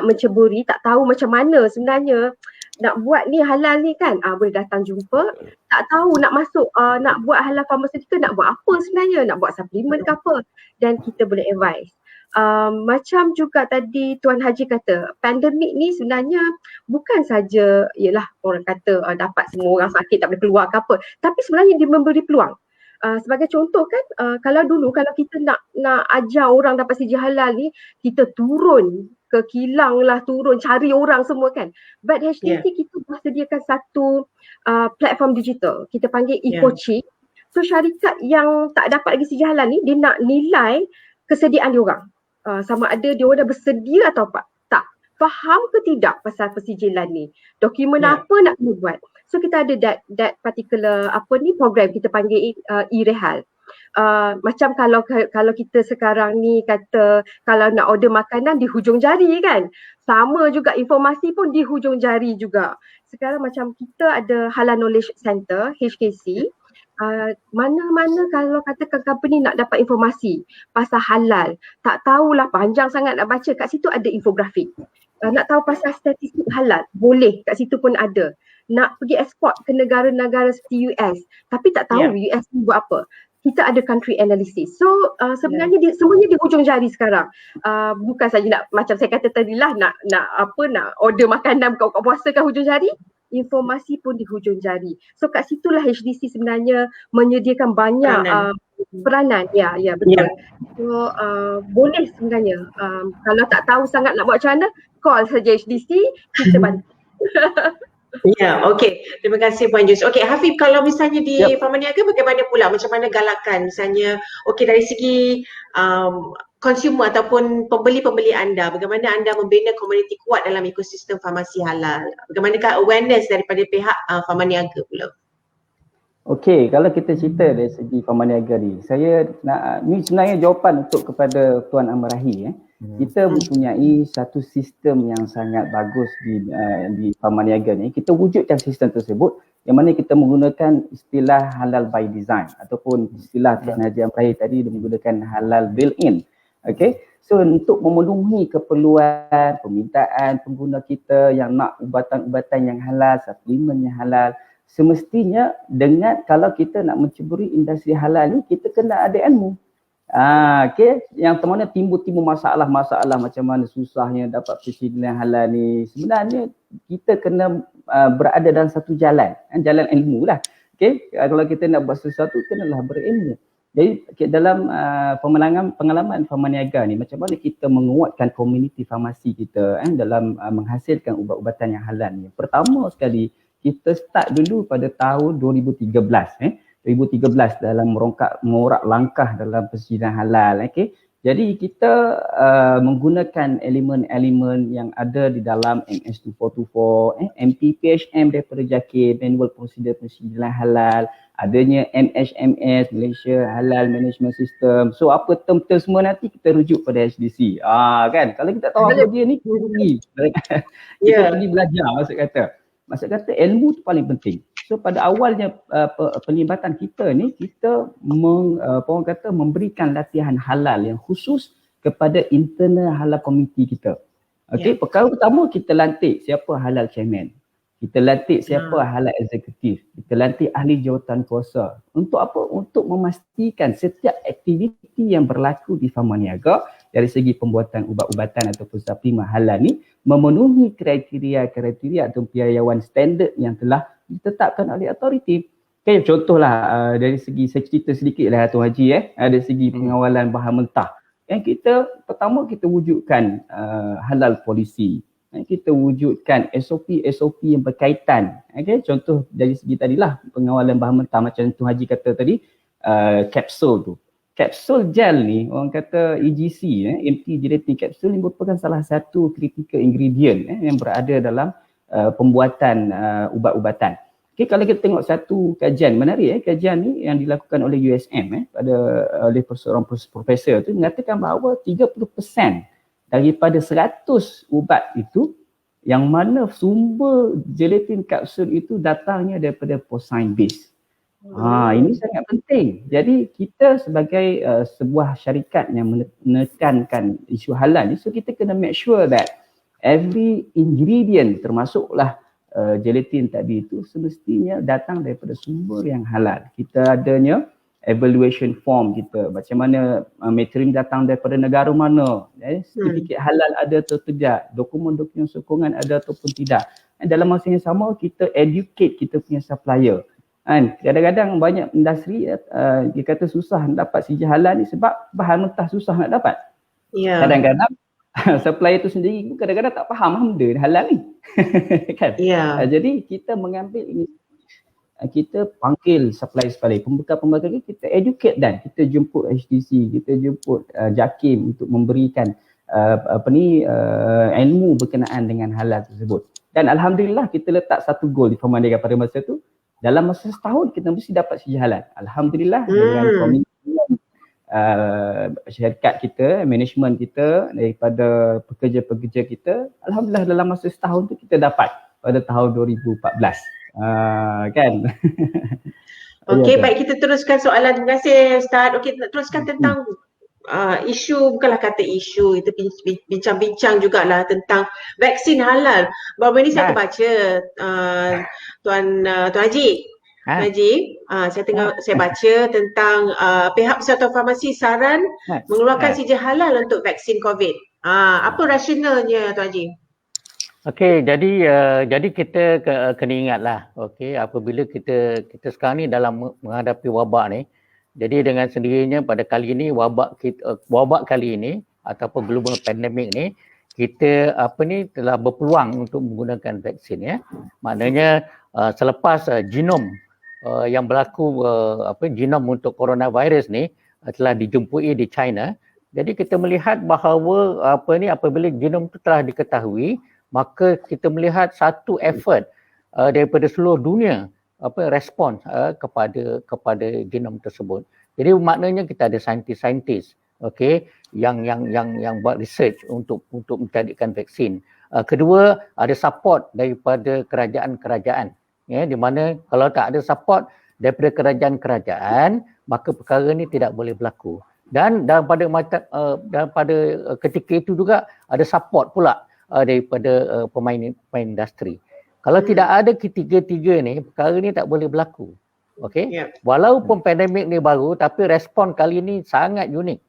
menceburi, tak tahu macam mana sebenarnya nak buat ni halal ni kan, boleh datang jumpa. Tak tahu nak masuk nak buat halal pharmaceutical, nak buat apa sebenarnya, nak buat suplemen ke apa, dan kita boleh advise. Macam juga tadi Tuan Haji kata, pandemik ni sebenarnya bukan saja ialah orang kata dapat semua orang sakit tak boleh keluar ke apa, tapi sebenarnya dia memberi peluang. Sebagai contoh kan, kalau dulu kalau kita nak ajar orang dapat sijil halal ni, kita turun ke kilang lah, turun cari orang semua kan. But HDC kita dah sediakan satu platform digital, kita panggil e-coaching. So syarikat yang tak dapat lagi sijil halal ni, dia nak nilai kesediaan diorang, sama ada diorang dah bersedia atau tak, faham ke tidak pasal persijilan ni, dokumen apa nak kena buat. So kita ada that particular program kita panggil e-rehal. Macam kalau kita sekarang ni kata kalau nak order makanan di hujung jari kan, sama juga informasi pun di hujung jari juga. Sekarang macam kita ada Halal Knowledge Center HKC, mana-mana kalau katakan company nak dapat informasi pasal halal, tak tahulah panjang sangat nak baca, kat situ ada infografik. Nak tahu pasal statistik halal, boleh kat situ pun ada. Nak pergi ekspor ke negara-negara seperti US, tapi tak tahu US ni buat apa, kita ada country analysis. So sebenarnya semuanya di hujung jari sekarang. Bukan saja nak, macam saya kata tadi lah, nak order makanan buka puasa kan hujung jari, informasi pun di hujung jari. So kat situlah HDC sebenarnya menyediakan banyak peranan. Ya betul. So boleh sebenarnya, kalau tak tahu sangat nak buat macam mana, call saja HDC, kita bantu. Okey. Terima kasih Puan Jus. Okey, Hafif, kalau misalnya di Farman Niaga bagaimana pula? Macam mana galakan misalnya, dari segi consumer ataupun pembeli-pembeli anda, bagaimana anda membina komuniti kuat dalam ekosistem farmasi halal? Bagaimanakah awareness daripada pihak Farman Niaga pula? Okey, kalau kita cerita dari segi Farman Niaga ni, saya nak, ni sebenarnya jawapan untuk kepada Tuan Amrahi. Kita mempunyai satu sistem yang sangat bagus di Farman Niaga ni. Kita wujudkan sistem tersebut yang mana kita menggunakan istilah halal by design ataupun istilah Tuan Haji Amrahi tadi dia menggunakan halal built-in. Okey, so untuk memenuhi keperluan permintaan pengguna kita yang nak ubatan-ubatan yang halal, suplemen yang halal, semestinya dengan kalau kita nak menceburi industri halal ni, kita kena ada ilmu. Okey, yang mana timbul masalah macam mana susahnya dapat persijilan halal ni. Sebenarnya kita kena berada dalam satu jalan ilmu lah. Okey, kalau kita nak buat sesuatu kenalah berilmu. Jadi dalam pengalaman Farman Niaga ni, macam mana kita menguatkan komuniti farmasi kita dalam menghasilkan ubat-ubatan yang halal ni. Pertama sekali, kita start dulu pada tahun 2013 dalam merorak langkah dalam persijilan halal. Okay. Jadi kita menggunakan elemen-elemen yang ada di dalam MS2424, MPPHM daripada JAKIM, Manual Prosedur Pensijilan Halal, adanya MHMS, Malaysia Halal Management System. So apa term-term semua nanti kita rujuk pada HDC. Kan? Kalau kita tahu apa dia ni, kita pergi belajar maksud kata ilmu tu paling penting. So pada awalnya pelibatan kita ni, kita orang kata memberikan latihan halal yang khusus kepada internal halal community kita. Okey, perkara pertama kita lantik siapa halal chairman. Kita lantik siapa halal eksekutif. Kita lantik ahli jawatan kuasa. Untuk apa? Untuk memastikan setiap aktiviti yang berlaku di Farma Niaga dari segi pembuatan ubat-ubatan ataupun suplemen halal ni memenuhi kriteria atau piawaian standard yang telah ditetapkan oleh autoriti. Okay, contohlah dari segi saya cerita sedikit lah Tuan Haji dari segi pengawalan bahan mentah. Pertama kita wujudkan halal polisi. Kita wujudkan SOP yang berkaitan. Okay, contoh dari segi tadilah pengawalan bahan mentah macam Tuan Haji kata tadi, kapsul tu. Kapsul gel ni orang kata EGC, empty gelatin capsule ni merupakan salah satu critical ingredient yang berada dalam pembuatan ubat-ubatan. Okay, kalau kita tengok satu kajian menarik, kajian ni yang dilakukan oleh USM oleh seorang profesor tu mengatakan bahawa 30% daripada 100 ubat itu yang mana sumber gelatin kapsul itu datangnya daripada porcine base. Ini sangat penting. Jadi kita sebagai sebuah syarikat yang menekankan isu halal ni, so kita kena make sure that every ingredient termasuklah gelatin tadi itu semestinya datang daripada sumber yang halal. Kita adanya evaluation form kita, macam mana material datang daripada negara mana, sertifikat halal ada atau tidak, dokumen-dokumen sokongan ada ataupun tidak. Dalam masa yang sama kita educate kita punya supplier. Kadang-kadang banyak industri dia kata susah nak dapat sijil halal ni sebab bahan mentah susah nak dapat. Kadang-kadang supplier tu sendiri kadang-kadang tak faham benda halal ni. Kan? Jadi kita mengambil ini, kita panggil supplier, pembekal kita educate dan kita jemput HDC, kita jemput JAKIM untuk memberikan ilmu berkenaan dengan halal tersebut. Dan alhamdulillah kita letak satu goal di Farma Niaga pada masa tu, dalam masa setahun kita mesti dapat sijil halal. Alhamdulillah dengan komitmen syarikat kita, management kita, daripada pekerja-pekerja kita, alhamdulillah dalam masa setahun tu kita dapat pada tahun 2014. Kan? Okey, baik, kita teruskan soalan. Terima kasih Ustaz. Okey, nak teruskan tentang isu, bukanlah kata isu, itu bincang-bincang jugalah tentang vaksin halal. Baru ini saya terbaca Tuan Haji. Saya baca tentang pihak Persatuan Farmasi saran mengeluarkan sijil halal untuk vaksin COVID. Apa rasionalnya Tuan Haji? Okey, jadi kita kena ingatlah, okey, apabila kita sekarang ni dalam menghadapi wabak ni, jadi dengan sendirinya pada kali ini wabak kali ini ataupun global pandemic ni, kita telah berpeluang untuk menggunakan vaksin ya. Maknanya selepas genom yang berlaku genom untuk coronavirus ni telah dijumpai di China. Jadi kita melihat bahawa apabila genom itu telah diketahui, maka kita melihat satu effort daripada seluruh dunia respons kepada genom tersebut. Jadi maknanya kita ada saintis-saintis yang buat research untuk mencarikan vaksin. Kedua, ada support daripada kerajaan-kerajaan di mana kalau tak ada support daripada kerajaan-kerajaan, maka perkara ni tidak boleh berlaku. Dan pada ketika itu juga ada support pula daripada pemain industri. Kalau tidak ada ketiga-tiga ni, perkara ni tak boleh berlaku. Walaupun pandemik ni baru, tapi respon kali ni sangat unik.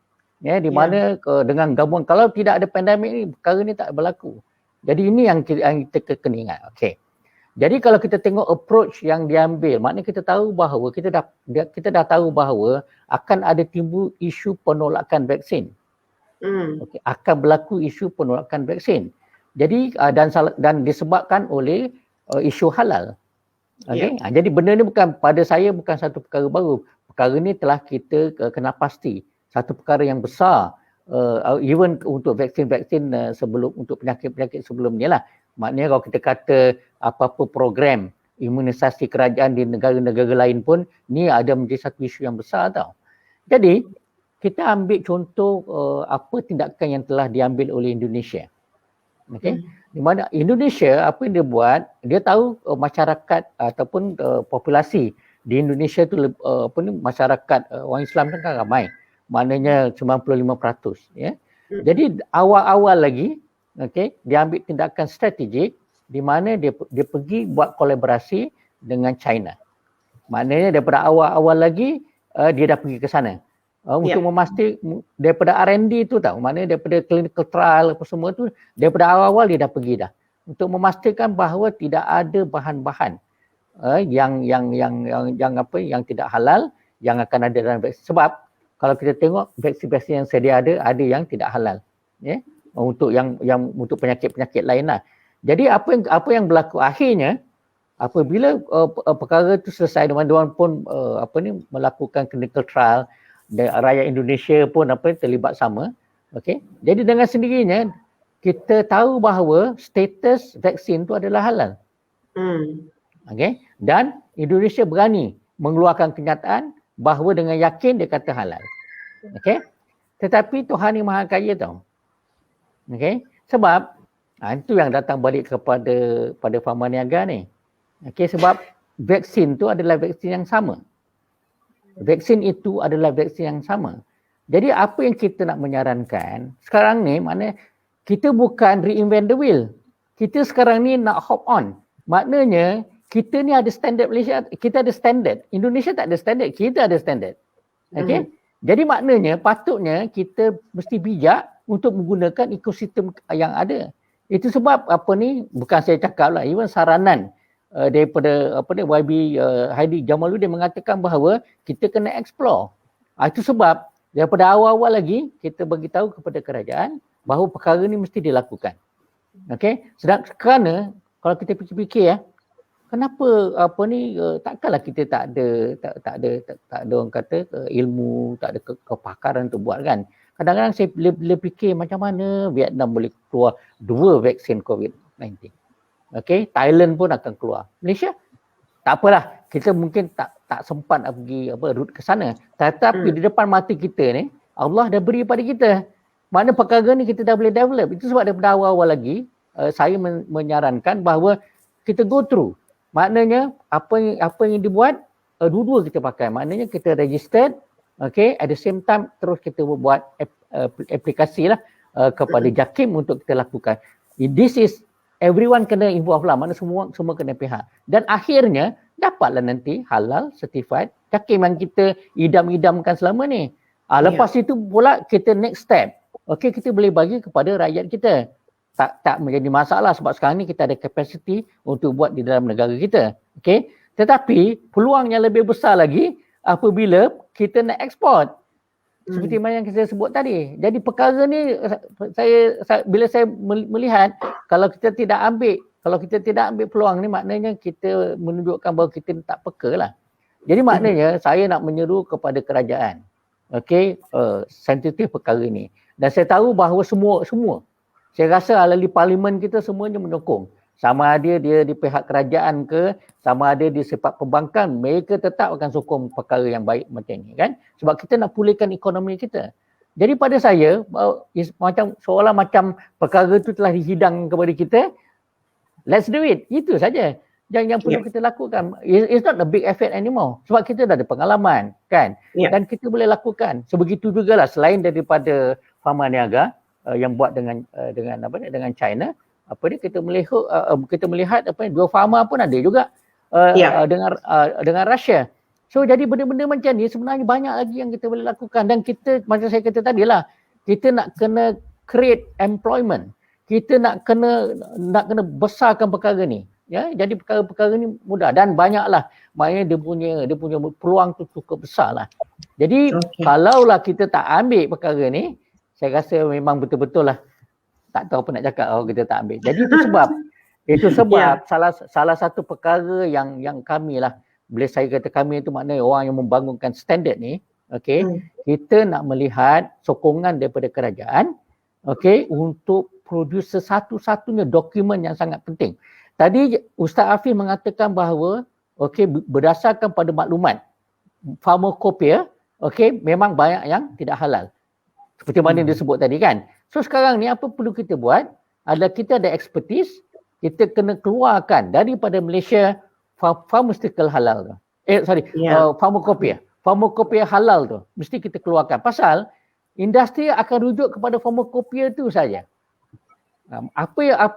Di mana dengan gabungan, kalau tidak ada pandemik ni, perkara ni tak berlaku. Jadi ini yang kita kena ingat. Jadi kalau kita tengok approach yang diambil, maknanya kita tahu bahawa kita dah tahu bahawa akan ada timbul isu penolakan vaksin. Akan berlaku isu penolakan vaksin. Jadi dan disebabkan oleh isu halal. Jadi benda ni pada saya bukan satu perkara baru. Perkara ni telah kita kena pasti. Satu perkara yang besar even untuk vaksin-vaksin sebelum untuk penyakit-penyakit sebelum ni lah. Maknanya kalau kita kata apa-apa program imunisasi kerajaan di negara-negara lain pun ni ada menjadi satu isu yang besar tau. Jadi kita ambil contoh apa tindakan yang telah diambil oleh Indonesia. Okey. Di mana Indonesia apa yang dia buat, dia tahu masyarakat ataupun populasi di Indonesia tu masyarakat orang Islam kan ramai. Maknanya 95%, ya. Jadi awal-awal lagi dia ambil tindakan strategik di mana dia pergi buat kolaborasi dengan China. Maknanya daripada awal-awal lagi dia dah pergi ke sana. Untuk memastikan daripada R&D tu tahu, maknanya daripada clinical trial apa semua tu daripada awal-awal dia dah pergi dah untuk memastikan bahawa tidak ada bahan-bahan yang tidak halal yang akan ada dalam vaksin. Sebab kalau kita tengok vaksin-vaksin yang sedia ada yang tidak halal, ya, untuk yang untuk penyakit-penyakit lain lah. Jadi apa yang berlaku akhirnya apabila perkara itu selesai, teman-teman pun melakukan clinical trial dan rakyat Indonesia pun terlibat sama. Okey. Jadi dengan sendirinya kita tahu bahawa status vaksin itu adalah halal. Okey. Dan Indonesia berani mengeluarkan kenyataan bahawa dengan yakin dia kata halal. Okey. Tetapi Tuhan yang Maha Kaya tahu. Okey. Sebab itu yang datang balik pada Farman Niaga ni. Okey, sebab vaksin tu adalah vaksin yang sama. Vaksin itu adalah vaksin yang sama. Jadi apa yang kita nak menyarankan sekarang ni, maknanya kita bukan reinvent the wheel. Kita sekarang ni nak hop on. Maknanya kita ni ada standard Malaysia, kita ada standard. Indonesia tak ada standard, kita ada standard. Okey? Jadi maknanya patutnya kita mesti bijak untuk menggunakan ekosistem yang ada. Itu sebab bukan saya cakap lah, even saranan daripada YB Hadi Jamaluddin mengatakan bahawa kita kena explore. Itu sebab daripada awal-awal lagi kita bagi tahu kepada kerajaan bahawa perkara ni mesti dilakukan. Okey, kerana kalau kita fikir-fikir kenapa takkanlah kita tak ada orang kata ilmu, tak ada kepakaran untuk buat kan. Kadang-kadang saya boleh fikir macam mana Vietnam boleh keluar 2 vaksin COVID-19. Okey, Thailand pun akan keluar. Malaysia tak apalah, kita mungkin tak sempat nak pergi route ke sana. Tetapi di depan mata kita ni Allah dah beri pada kita. Makna perkara ni kita dah boleh develop. Itu sebab daripada awal-awal lagi saya menyarankan bahawa kita go through. Maknanya apa yang dibuat dua-dua kita pakai. Maknanya kita registered, okay, at the same time terus kita buat aplikasi lah kepada JAKIM untuk kita lakukan. This is everyone kena involve lah, mana semua kena pihak. Dan akhirnya dapatlah nanti halal certified JAKIM yang kita idam-idamkan selama ni. Lepas itu pula kita next step. Okay, kita boleh bagi kepada rakyat kita. Tak menjadi masalah sebab sekarang ni kita ada capacity untuk buat di dalam negara kita. Okay. Tetapi peluang yang lebih besar lagi apabila kita nak ekspor. Seperti mana yang saya sebut tadi. Jadi perkara ni bila saya melihat kalau kita tidak ambil peluang ni, maknanya kita menunjukkan bahawa kita tak peka lah. Jadi maknanya saya nak menyeru kepada kerajaan. Okey, sensitif perkara ni. Dan saya tahu bahawa semua saya rasa ahli parlimen kita semuanya menyokong. Sama ada dia di pihak kerajaan ke, sama ada di sepak perbankan, mereka tetap akan sokong perkara yang baik macam ni kan. Sebab kita nak pulihkan ekonomi kita. Jadi pada saya, seolah macam perkara itu telah dihidang kepada kita, let's do it. Itu saja yang perlu kita lakukan. It's not a big effort anymore. Sebab kita dah ada pengalaman kan. Dan kita boleh lakukan. Sebegitu jugalah selain daripada Farman Niaga yang buat dengan China, kita melihat dua farma pun ada juga dengan Russia. So jadi benda-benda macam ni sebenarnya banyak lagi yang kita boleh lakukan. Dan kita, macam saya kata tadi lah, kita nak kena create employment. Kita nak kena besarkan perkara ni. Ya, jadi perkara-perkara ni mudah dan banyaklah. Maknanya dia punya peluang tu cukup besar lah. Jadi kalaulah kita tak ambil perkara ni, saya rasa memang betul-betul lah tak tahu apa nak cakap kalau kita tak ambil. Jadi itu sebab salah satu perkara yang kami lah, bila saya kata kami itu maknanya orang yang membangunkan standard ni, okey, kita nak melihat sokongan daripada kerajaan, okey, untuk produce satu-satunya dokumen yang sangat penting. Tadi Ustaz Afif mengatakan bahawa okey, berdasarkan pada maklumat pharmacopoeia, okey, memang banyak yang tidak halal. Seperti mana yang disebut tadi kan. So sekarang ni apa perlu kita buat adalah kita ada expertise, kita kena keluarkan daripada Malaysia pharmaceutical halal tu. Pharmacopoeia. Pharmacopoeia halal tu mesti kita keluarkan. Pasal industri akan rujuk kepada pharmacopoeia tu saja.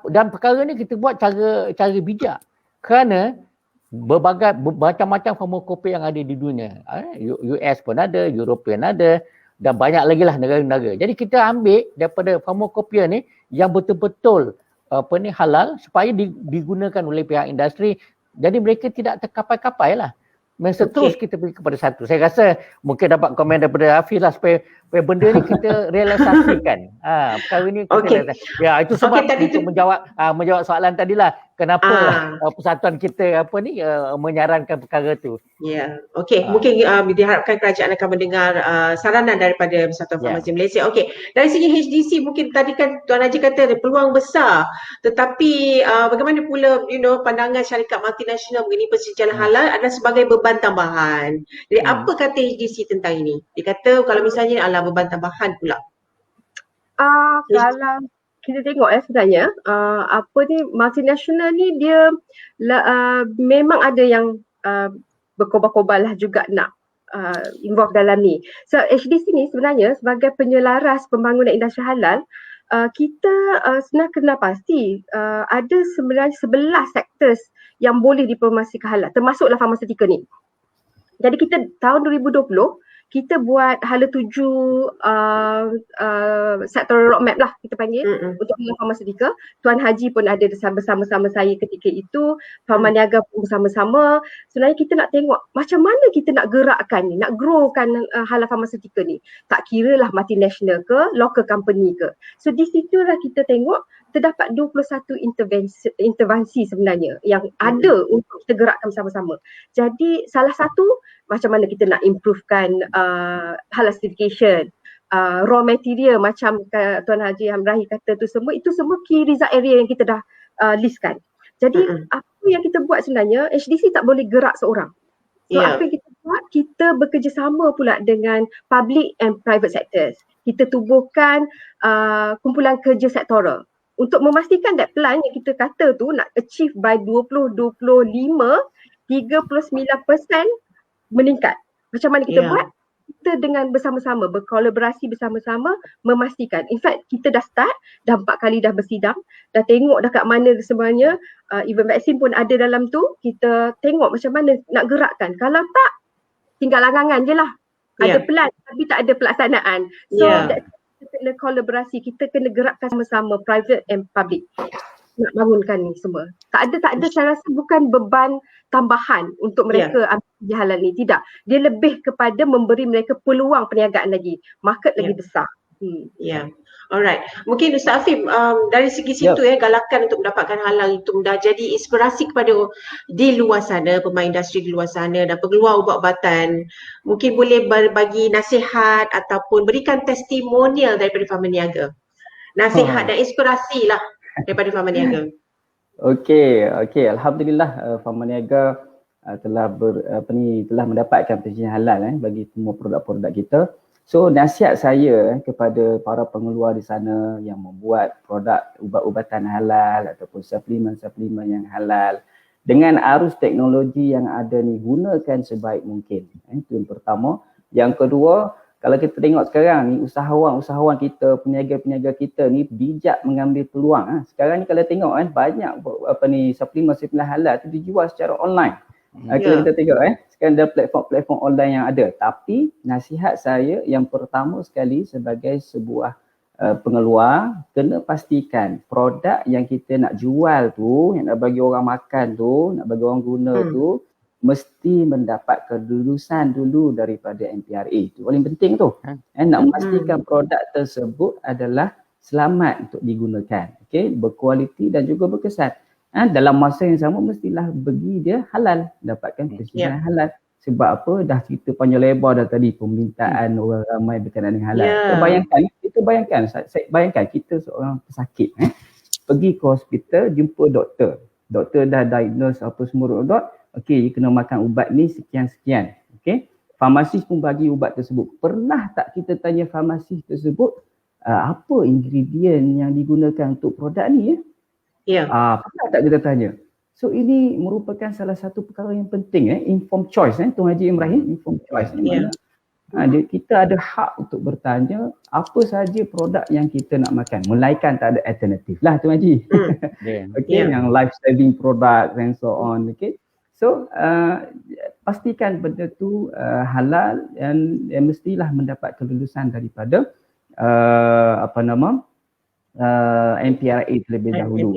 Dan perkara ni kita buat cara bijak. Kerana berbagai macam-macam pharmacopoeia yang ada di dunia. US pun ada, European ada dan banyak lagi lah negara-negara. Jadi kita ambil daripada pharmacopoeia ni yang betul-betul halal supaya digunakan oleh pihak industri. Jadi mereka tidak terkapai-kapai lah. Terus kita pergi kepada satu. Saya rasa mungkin dapat komen daripada Hafiz lah supaya benda ni kita realisasikan. Perkara ni kita realisasikan. Ya, itu sebab untuk menjawab soalan tadilah. Kenapa persatuan kita menyarankan perkara tu. Ya, okey. Mungkin diharapkan kerajaan akan mendengar saranan daripada Persatuan Farmasi Malaysia. Okey. Dari segi HDC mungkin tadi kan Tuan Haji kata ada peluang besar. Tetapi bagaimana pula pandangan syarikat multinasional mengenai persetujuan halal adalah sebagai beban tambahan. Jadi apa kata HDC tentang ini? Dia kata kalau misalnya beban tambahan pula. Kalau kita tengok sebenarnya multinasional ni dia memang ada yang berkobar-kobar lah juga nak involve dalam ni. So HDC ni sebenarnya sebagai penyelaras pembangunan industri halal, kita sebenarnya kena pasti ada sebenarnya 11 sektor yang boleh dipromosikan halal, termasuklah farmasetika ni. Jadi kita tahun 2020 kita buat hala 7 sektor roadmap lah kita panggil untuk farmasetika. Tuan Haji pun ada bersama-sama saya ketika itu, Pharmaniaga pun bersama-sama. Sebenarnya kita nak tengok macam mana kita nak gerakkan ni, nak growkan hala farmasetika ni. Tak kira lah multinational ke, local company ke. So di situlah kita tengok terdapat 21 intervensi sebenarnya yang ada untuk kita gerakkan bersama-sama. Jadi salah satu macam mana kita nak improvekan halal certification, raw material macam Tuan Haji Amrahi kata tu semua, itu semua key result area yang kita dah listkan. Jadi apa yang kita buat sebenarnya, HDC tak boleh gerak seorang. So apa yang kita buat, kita bekerjasama pula dengan public and private sectors. Kita tubuhkan kumpulan kerja sektoral untuk memastikan that plan yang kita kata tu nak achieve by 2025, 39% meningkat. Macam mana kita buat? Kita dengan bersama-sama, berkolaborasi bersama-sama memastikan. In fact, kita dah start, dah 4 kali dah bersidang, dah tengok dah kat mana sebenarnya, even vaksin pun ada dalam tu, kita tengok macam mana nak gerakkan. Kalau tak, tinggal angan-angan je lah. Ada plan tapi tak ada pelaksanaan. So, kita kena kolaborasi, kita kena gerakkan sama-sama private and public nak bangunkan ni semua. Tak ada saya rasa bukan beban tambahan untuk mereka ambil halal ni, tidak. Dia lebih kepada memberi mereka peluang perniagaan lagi, market lagi besar. Alright. Mungkin Ustaz Afif dari segi situ galakan untuk mendapatkan halal itu dah jadi inspirasi kepada di luar sana, pemain industri di luar sana dan pengeluar ubat-ubatan. Mungkin boleh berbagi nasihat ataupun berikan testimonial daripada Pharmaniaga. Nasihat dan inspirasi lah daripada Pharmaniaga. Okey, alhamdulillah Pharmaniaga telah mendapatkan persetujuan halal bagi semua produk-produk kita. So nasihat saya kepada para pengeluar di sana yang membuat produk ubat-ubatan halal ataupun suplemen-suplemen yang halal, dengan arus teknologi yang ada ni, gunakan sebaik mungkin. Itu yang pertama. Yang kedua, kalau kita tengok sekarang ni usahawan kita, peniaga-peniaga kita ni bijak mengambil peluang. Sekarang ni kalau tengok banyak suplemen-suplemen halal tu dijual secara online. Kalau kita tengok sekarang ada platform-platform online yang ada. Tapi nasihat saya yang pertama sekali sebagai sebuah pengeluar, kena pastikan produk yang kita nak jual tu, yang nak bagi orang makan tu, nak bagi orang guna tu, mesti mendapat kelulusan dulu daripada MPRA. Itu paling penting tu. Nak memastikan produk tersebut adalah selamat untuk digunakan. Berkualiti dan juga berkesan. Dalam masa yang sama mestilah bagi dia halal, dapatkan persetujuan halal. Sebab apa? Dah cerita panjang lebar dah tadi permintaan orang ramai berkenaan dengan halal. Kita bayangkan, saya bayangkan kita seorang pesakit pergi ke hospital jumpa doktor. Doktor dah diagnose apa semua okey, you kena makan ubat ni sekian-sekian. Okey. Farmasis pun bagi ubat tersebut. Pernah tak kita tanya farmasis tersebut apa ingredient yang digunakan untuk produk ni ya? Pernah tak kita tanya? So ini merupakan salah satu perkara yang penting informed choice Tuan Haji Ibrahim, informed choice ni mana kita ada hak untuk bertanya apa sahaja produk yang kita nak makan, melainkan tak ada alternatif lah Tuan Haji. Yang life saving product and so on. So pastikan benda tu halal dan mestilah mendapat kelulusan daripada MPRA terlebih dahulu.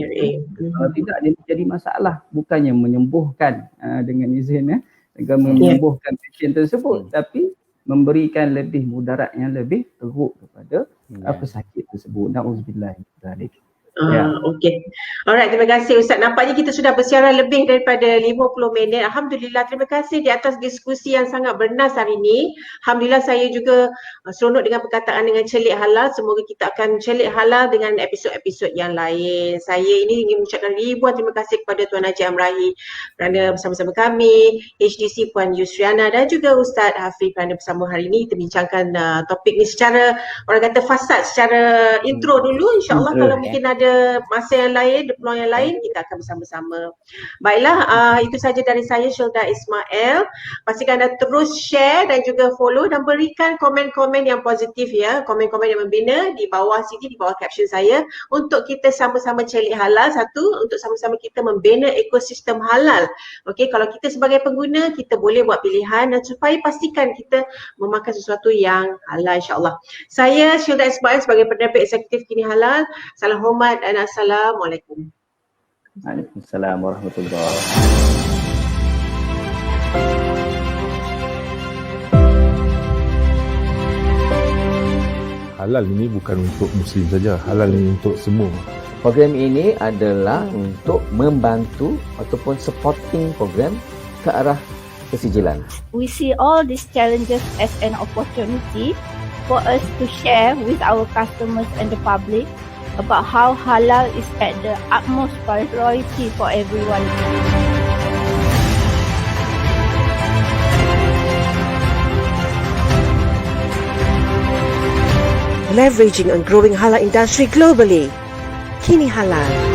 Kalau tidak dia menjadi masalah, bukannya menyembuhkan dengan izin dengan menyembuhkan pasien tersebut, tapi memberikan lebih mudarat yang lebih teruk kepada pesakit tersebut. Nauzubillah min dzalik. Okey. Alright, terima kasih Ustaz. Nampaknya kita sudah bersiaran lebih daripada 50 minit. Alhamdulillah, terima kasih di atas diskusi yang sangat bernas hari ini. Alhamdulillah saya juga seronok dengan perkataan dengan celik halal. Semoga kita akan celik halal dengan episod-episod yang lain. Saya ini ingin mengucapkan ribuan terima kasih kepada Tuan Haji Amrahi kerana bersama-sama kami, HDC Puan Yusriana dan juga Ustaz Hafiz kerana bersama hari ini kita bincangkan topik ni secara orang kata fasad, secara intro dulu. InsyaAllah kalau mungkin ada masa yang lain, peluang yang lain, kita akan bersama-sama. Baiklah, itu saja dari saya Shilda Ismail. Pastikan anda terus share dan juga follow dan berikan komen-komen yang positif komen-komen yang membina di bawah sini, di bawah caption saya, untuk kita sama-sama celik halal. Satu, untuk sama-sama kita membina ekosistem halal. Okey, kalau kita sebagai pengguna, kita boleh buat pilihan dan supaya pastikan kita memakan sesuatu yang halal insya-Allah. Saya Shilda Ismail sebagai penerbit eksekutif Kini Halal. Salam hormat dan assalamualaikum. Waalaikumsalam warahmatullahi wabarakatuh. Halal ini bukan untuk Muslim saja, halal ini untuk semua. Program ini adalah untuk membantu ataupun supporting program ke arah kesijilan. We see all these challenges as an opportunity for us to share with our customers and the public about how halal is at the utmost priority for everyone. Leveraging on growing halal industry globally. Kini Halal.